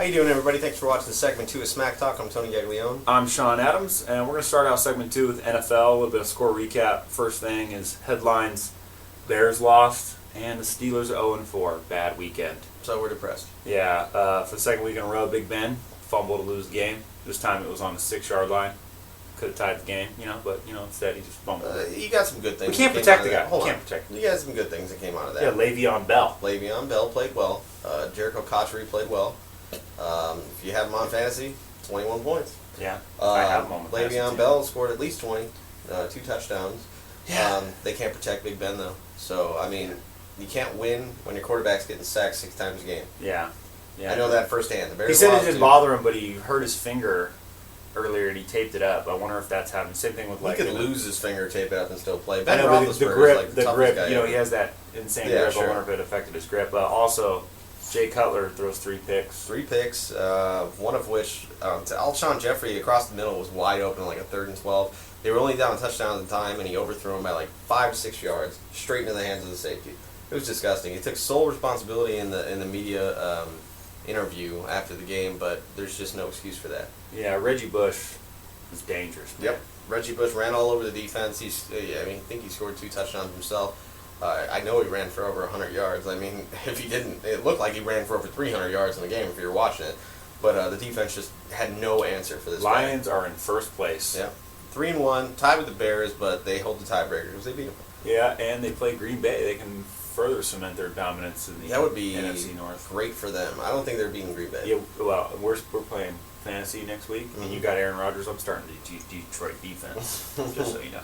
How you doing, everybody? Thanks for watching segment 2 of Smacktalk. I'm Tony Gaglione. I'm Shawn Adams, and we're going to start out segment 2 with NFL, a little bit of score recap. First thing is headlines. Bears lost, and the Steelers 0-4. Bad weekend. So we're depressed. Yeah, for the second week in a row, Big Ben fumbled to lose the game. This time it was on the 6-yard line. Could have tied the game, but instead he just fumbled. You got some good things. We can't protect the guy. We can't protect him. You got some good things that came out of that. Yeah, Le'Veon Bell. Le'Veon Bell played well. Jericho Cotchery played well. If you have him on fantasy, 21 points. Yeah, I have him on Le'Veon Bell scored at least 20, 2 touchdowns. Yeah. They can't protect Big Ben, though. So, I mean, you can't win when your quarterback's getting sacked 6 times a game. Yeah. I know that firsthand. The Bears he said it lost didn't bother him, but he hurt his finger earlier and he taped it up. I wonder if that's happened. Same thing with he could lose his finger, tape it up, and still play. I Ben know, but Roethlisberger the grip, is like the toughest guy he ever. has that insane Yeah, grip. sure. I wonder if it affected his grip. Also, Jay Cutler throws 3 picks. 3 picks, one of which, to Alshon Jeffrey across the middle was wide open, like a 3rd and 12. They were only down a touchdown at the time, and he overthrew him by like 5 to 6 yards, straight into the hands of the safety. It was disgusting. He took sole responsibility in the media interview after the game, but there's just no excuse for that. Yeah, Reggie Bush was dangerous. Man. Yep. Reggie Bush ran all over the defense. I think he scored 2 touchdowns himself. I know he ran for over 100 yards. I mean, if he didn't, it looked like he ran for over 300 yards in the game if you were watching it. But the defense just had no answer for this Lions are in first place. Yeah. 3-1, tied with the Bears, but they hold the tiebreaker because they beat them. Yeah, and they play Green Bay. They can further cement their dominance in the That would be NFC North. Great for them. I don't think they're beating Green Bay. Yeah, well, we're playing fantasy next week, and Mm-hmm. you got Aaron Rodgers. I'm starting the Detroit defense, just so you know.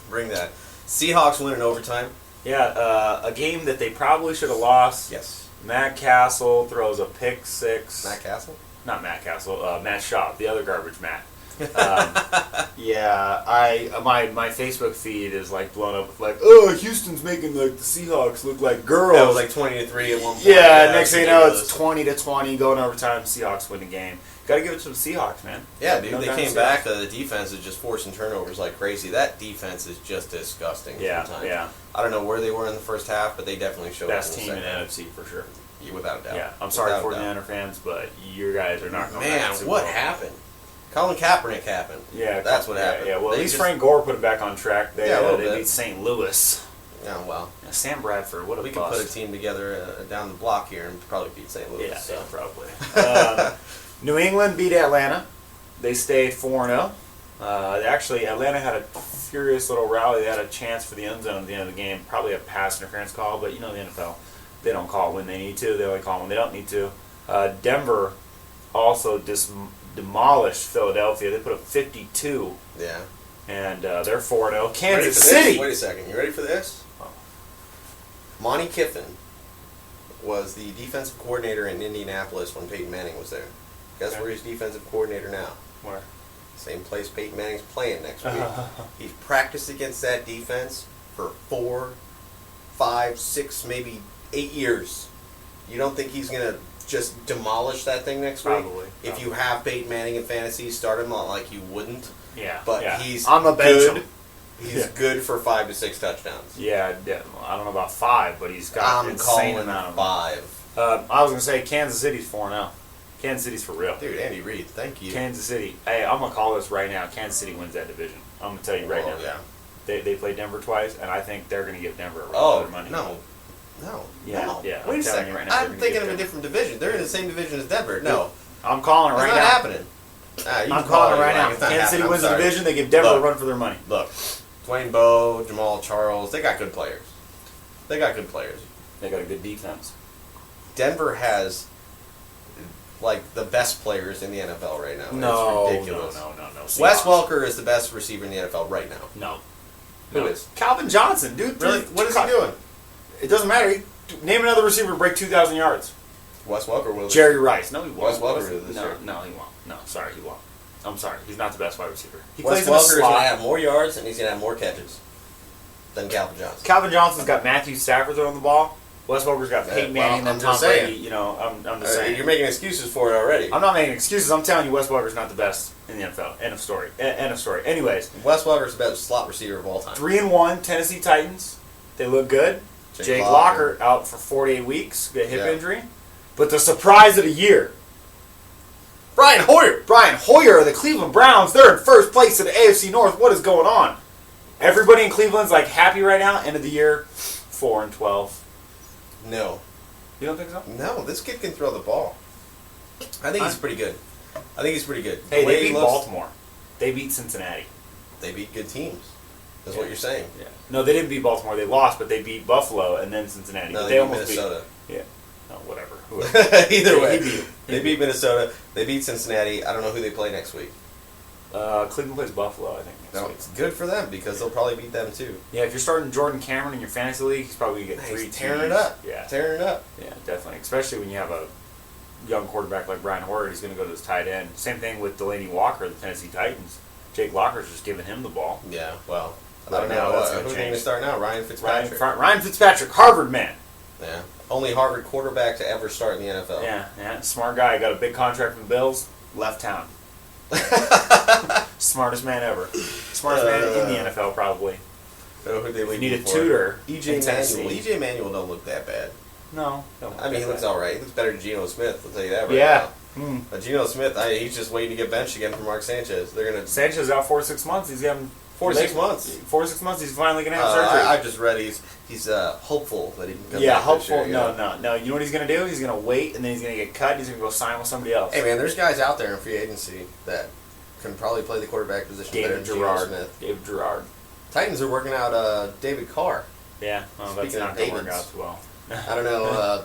Bring that. Seahawks win in overtime. Yeah, a game that they probably should have lost. Yes. Matt Castle throws a pick 6. Matt Castle? Not Matt Castle. Matt Schaub, the other garbage Matt. Yeah, my Facebook feed is like blown up with like, oh, Houston's making like the Seahawks look like girls. That was like 20-3 at one point. Yeah, next thing you know, it's 20-20 going overtime. Seahawks win the game. Got to give it to the Seahawks, man. Yeah, dude, No they doubt came Seahawks. back. The defense is just forcing turnovers like crazy. That defense is just disgusting. Yeah, sometimes. yeah. I don't know where they were in the first half, but they definitely showed Best up team in in the the second half. NFC for sure. Yeah, without a doubt. Yeah, I'm sorry, Without a doubt. 49er fans, but you guys are not going to Man, what happened? Colin Kaepernick happened. Yeah, That's what happened. Yeah, well, They at least just- Frank Gore put it back on track. They, Yeah, a little they bit. beat St. Louis. Yeah, well, Yeah, Sam Bradford, what a we could bust. put a team together down the block here and probably beat St. Louis. Yeah, so. yeah, probably. New England beat Atlanta. They stayed 4-0. Actually, Atlanta had a furious little rally. They had a chance for the end zone at the end of the game. Probably a pass interference call, but the NFL, they don't call it when they need to. They only call it when they don't need to. Denver also demolished Philadelphia. They put up 52, Yeah. and they're 4-0. Ready for Kansas this? City. Wait a second. You ready for this? Oh. Monty Kiffin was the defensive coordinator in Indianapolis when Peyton Manning was there. Guess Okay. where he's defensive coordinator now? Where? Same place Peyton Manning's playing next week. He's practiced against that defense for 4, 5, 6, maybe 8 years. You don't think he's going to just demolish that thing next week? Probably. If you have Peyton Manning in fantasy, start him on like you wouldn't. Yeah, But yeah. he's on the bench. good. him. He's Yeah. good for 5 to 6 touchdowns. Yeah, I don't know about 5, but he's got an I'm insane calling amount of them. 5. I was going to say Kansas City's 4-0. Kansas City's for real. Dude, Andy Reid, thank you. Kansas City. Hey, I'm going to call this right now. Kansas City wins that division. I'm going to tell you right now. Yeah. They played Denver twice, and I think they're going to give Denver a run for Oh, their money. no. Yeah, no. yeah, Wait I'm a telling second. you right now, they're I'm gonna thinking get of a Denver. different division. They're in the same division as Denver. No. I'm calling it That's right not now. happening. I'm calling it right now. Kansas City wins the division, they give Denver a run for their money. Look, Dwayne Bowe, Jamal Charles, they got good players. They got good players. They got a good defense. Denver has, like, the best players in the NFL right now. No, it's ridiculous. no. Wes Seahawks. Welker is the best receiver in the NFL right now. No. Who No. is? Calvin Johnson, dude. Really? What is he doing? It doesn't matter. Name another receiver to break 2,000 yards. Wes Welker will. Jerry Rice. No, he won't. Wes Welker will this no, year. no, he won't. No, sorry, he won't. I'm sorry. He's not the best wide receiver. He Wes plays in the Welker is going slot. to have more yards and he's going to have more catches than Calvin Johnson. Calvin Johnson's got Matthew Stafford throwing the ball. Wes Welker's got Peyton Manning and I'm then Tom just saying. Brady. I'm just saying. You're making excuses for it already. I'm not making excuses. I'm telling you, Wes Welker's not the best in the NFL. End of story. End of story. Anyways, Wes Welker's the best slot receiver of all time. 3-1 Tennessee Titans. They look good. Jake Locker out for 48 weeks, get a hip Yeah. injury. But the surprise of the year, Brian Hoyer. Brian Hoyer of the Cleveland Browns. They're in first place in the AFC North. What is going on? Everybody in Cleveland's like happy right now. End of the year, 4-12. No. You don't think so? No, this kid can throw the ball. I think he's pretty good. Hey, they beat Baltimore. They beat Cincinnati. They beat good teams. That's what you're saying. Yeah. No, they didn't beat Baltimore. They lost, but they beat Buffalo and then Cincinnati. No, but they beat almost Minnesota. Yeah. No, whatever. Either way. They beat Minnesota. They beat Cincinnati. I don't know who they play next week. Cleveland plays Buffalo, I think. No, it's good for them because they'll probably beat them too. Yeah, if you're starting Jordan Cameron in your fantasy league, he's probably going to get 3 He's tearing it up. Yeah. Tearing it up. Yeah, definitely. Especially when you have a young quarterback like Brian Hoyer, he's going to go to his tight end. Same thing with Delaney Walker, the Tennessee Titans. Jake Locker's just giving him the ball. Yeah, well, I But don't now know. that's gonna Who's change. going to start now? Ryan Fitzpatrick. Ryan Fitzpatrick, Harvard man. Yeah. Only Harvard quarterback to ever start in the NFL. Yeah. Smart guy. Got a big contract from the Bills. Left town. Smartest man ever. Smartest man in the NFL, probably. Oh, who they If you need a for? tutor. EJ in Tennessee. Manuel. EJ Manuel don't look that bad. No. I mean, he looks all right. He looks better than Geno Smith. I'll tell you that right Yeah. now. But Geno Smith, he's just waiting to get benched again for Mark Sanchez. They're gonna Sanchez out 4-6 months. He's getting 4-6 months. 4-6 months. He's finally gonna have surgery. I just read he's hopeful that he can come Yeah, back hopeful. this year, No. You know what he's gonna do? He's gonna wait, and then he's gonna get cut. And he's gonna go sign with somebody else. Hey man, there's guys out there in free agency that can probably play the quarterback position better than Geno Smith. David Gerard. Titans are working out David Carr. Yeah, that's Speaking not of gonna work Davids. out too well. I don't know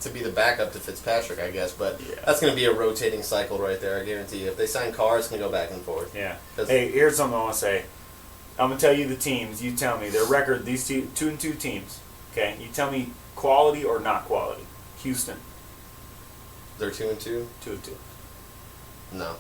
to be the backup to Fitzpatrick, I guess, but that's going to be a rotating cycle right there. I guarantee you. If they sign Carr, it's going to go back and forth. Yeah. Hey, here's something I want to say. I'm gonna tell you the teams. You tell me their record. These 2-2 teams. Okay. You tell me quality or not quality. Houston. They're 2-2. 2-2. No.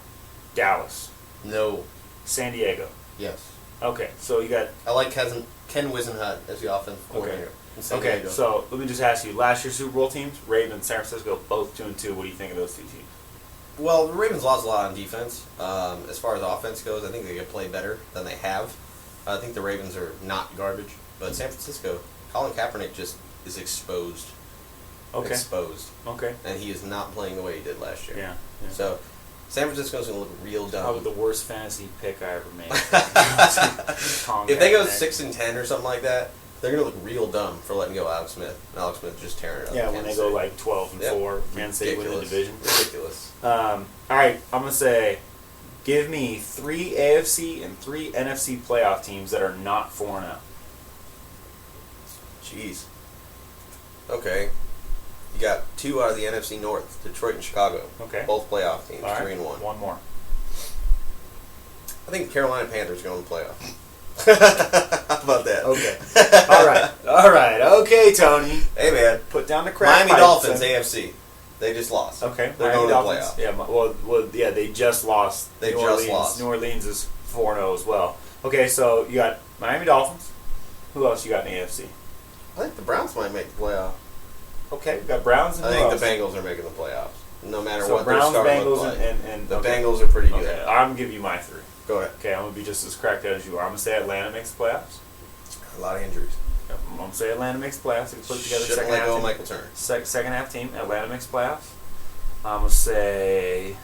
Dallas. No. San Diego. Yes. Okay. So you got. I like Ken Wisenhunt as the offensive coordinator. Okay. So let me just ask you: last year's Super Bowl teams, Ravens, San Francisco, both 2-2. What do you think of those two teams? Well, the Ravens lost a lot on defense. As far as offense goes, I think they could play better than they have. I think the Ravens are not garbage, but San Francisco, Colin Kaepernick just is exposed. Okay. Exposed. Okay. And he is not playing the way he did last year. Yeah. So, San Francisco's going to look real dumb. Probably the worst fantasy pick I ever made. If they go 6-10 or something like that, they're going to look real dumb for letting go Alex Smith. And Alex Smith just tearing it up. Yeah, when they go like 12-4, Kansas City win the division. Ridiculous. All right, I'm gonna say, give me 3 AFC and 3 NFC playoff teams that are not 4-0. Jeez. Okay. You got 2 out of the NFC North, Detroit and Chicago. Okay. Both playoff teams, All right. 3-1. One more. I think the Carolina Panthers go in the playoffs. How about that? Okay. All right. Okay, Tony. Hey, man. Put down the crack Miami pipes Dolphins, and- AFC. They just lost. Okay. They're Miami going to the Dolphins. playoffs. Yeah. They just lost. They New just Orleans. lost. New Orleans is 4-0 as well. Okay, so you got Miami Dolphins. Who else you got in the AFC? I think the Browns might make the playoff. Okay, we got Browns and I who think else? the Bengals are making the playoffs. No matter So what Browns, their start Bengals, look like. and The okay. Bengals are pretty good. Okay, I'm gonna give you my 3. Go ahead. Okay, I'm gonna be just as cracked out as you are. I'm gonna say Atlanta makes the playoffs. A lot of injuries. I'm gonna say Atlanta makes the playoffs. They can put it together Shouldn't second let half go of team. Michael Turner. Second half team. Atlanta makes the playoffs. I'm gonna say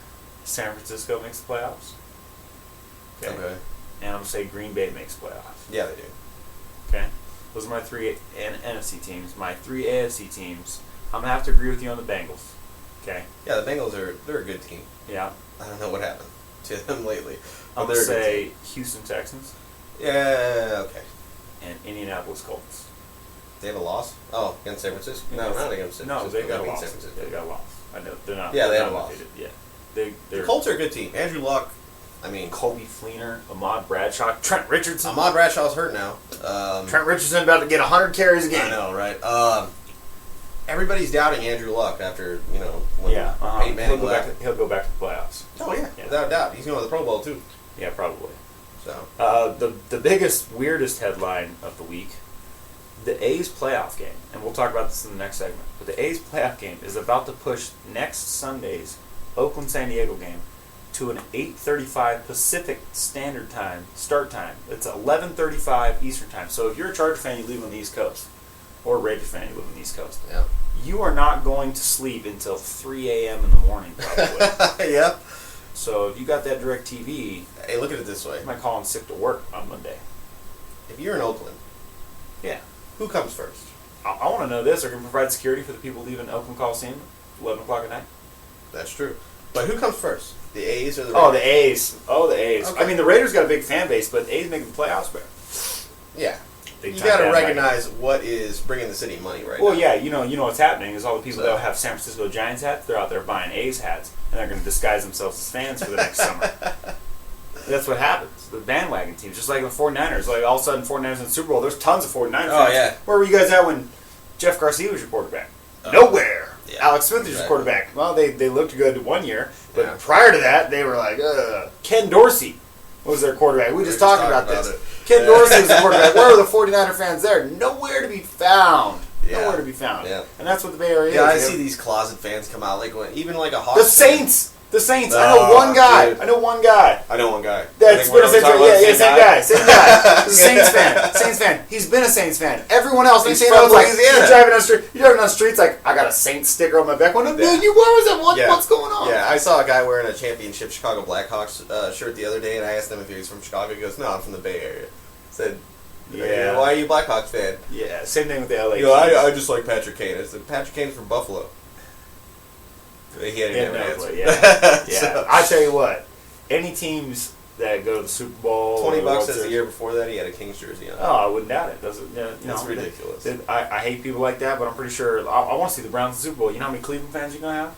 San Francisco makes the playoffs. Okay. And I'm gonna say Green Bay makes the playoffs. Yeah, they do. Okay. Those are my 3 NFC teams. My 3 AFC teams. I'm gonna have to agree with you on the Bengals. Okay. Yeah, the Bengals they're a good team. Yeah. I don't know what happened to them lately. I'm But gonna they're a good say team. Houston Texans Yeah, okay. and Indianapolis Colts. They have a loss? Oh, against San Francisco? No, not against San Francisco. No, they got a I mean loss. San Francisco. They got a loss. I know they're not. Yeah, they they're had a not loss. undefeated. Yeah. The They're Colts are a good team. Andrew Luck, I mean, Colby Fleener, Ahmad Bradshaw, Trent Richardson. Ahmad Bradshaw's hurt now. Trent Richardson about to get 100 carries a game. I know, right? Everybody's doubting Andrew Luck after, when Peyton Manning left. He'll go back to the playoffs. Oh, yeah, without a doubt. He's going to the Pro Bowl, too. Yeah, probably. So The biggest, weirdest headline of the week, the A's playoff game, and we'll talk about this in the next segment, but the A's playoff game is about to push next Sunday's Oakland-San Diego game to an 8:35 Pacific Standard Time start time. It's 11:35 Eastern Time. So if you're a Charger fan, you live on the East Coast, or a Raiders fan, you live on the East Coast. Yeah. You are not going to sleep until 3 a.m. in the morning, probably. Yep. So if you got that direct TV, Hey, look at it this way. you might call in sick to work on Monday. If you're in Oakland, Yeah. who comes first? I want to know this. Are going to provide security for the people leaving Oakland Coliseum at 11 o'clock at night? That's true. But who comes first? The A's or the Raiders? Oh, the A's. Oh, the A's. Okay. I mean, the Raiders got a big fan base, but A's making the playoffs, bro. Yeah. Big You time got to bandwagon. recognize what is bringing the city money right Well, now. yeah, you know what's happening is all the people So- that have San Francisco Giants hats, they're out there buying A's hats, and they're going to disguise themselves as fans for the next summer. That's what happens. The bandwagon teams, just like the 49ers. Like, all of a sudden, 49ers in the Super Bowl, there's tons of 49ers Oh, fans. yeah. Where were you guys at when Jeff Garcia was your quarterback? Oh. Nowhere. Yeah, Alex Smith was your exactly. quarterback. Well, they looked good 1 year, but Yeah. prior to that, they were like, ugh. Ken Dorsey was their quarterback. We just were talked just about talking this. about it. Ken Dorsey was the quarterback. Where are the 49er fans there? Nowhere to be found. Yeah. Nowhere to be found. Yeah. And that's what the Bay Area Yeah, I is. see these closet fans come out, like when, even like a Hawks The fan. Saints. The Saints. I know Oh, one guy. dude. I know one guy. I know one guy. I That's think been a we're Saints fan. talking about Yeah, the same guy. Same guy. He's a Saints fan. Saints fan. He's been a Saints fan. Everyone else, He's they say from like Louisiana. you're driving on the streets like I got a Saints sticker on my back. When Yeah. you where was it? What, Yeah. What's going on? Yeah, I saw a guy wearing a championship Chicago Blackhawks shirt the other day, and I asked him if he was from Chicago. He goes, "No, I'm from the Bay Area." I said, Yeah. why are you a Blackhawks fan?" Yeah. Same thing with the LA. You know, Kings. I just like Patrick Kane. I said, Patrick Kane's from Buffalo. He had Yeah, an no, answer. yeah. Yeah. So, I tell you what, any teams that go to the Super Bowl, or $20 the World as the Series- year before that, he had a Kings jersey on. Oh, I wouldn't doubt it. Doesn't you know? That's ridiculous. I hate people like that, but I'm pretty sure I want to see the Browns in the Super Bowl. You know how many Cleveland fans you're gonna have?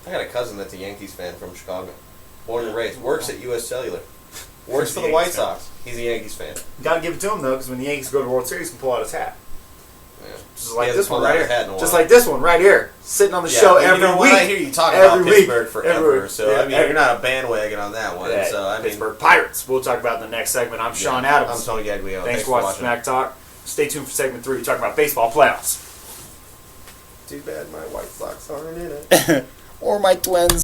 I got a cousin that's a Yankees fan from Chicago. Born and raised. Works at U.S. Cellular. Works for the White Yankees fan. Sox. He's a Yankees fan. Gotta give it to him though, because when the Yankees go to the World Series, he can pull out his hat. Yeah. Just He like hasn't this one pulled out right his hat in a here. while. Just like this one right here, sitting on the Yeah, show but every you know week. what? I hear you talking about Every Pittsburgh week. forever, Every week. so Yeah, I mean, you're not a bandwagon on that one. Yeah, So I mean, Pittsburgh Pirates. We'll talk about in the next segment. I'm Shawn Adams. I'm Tony Gaglione. Thanks for watching Smack Talk. Stay tuned for segment 3. We talk about baseball playoffs. Too bad my White Sox aren't in it. Or my twins.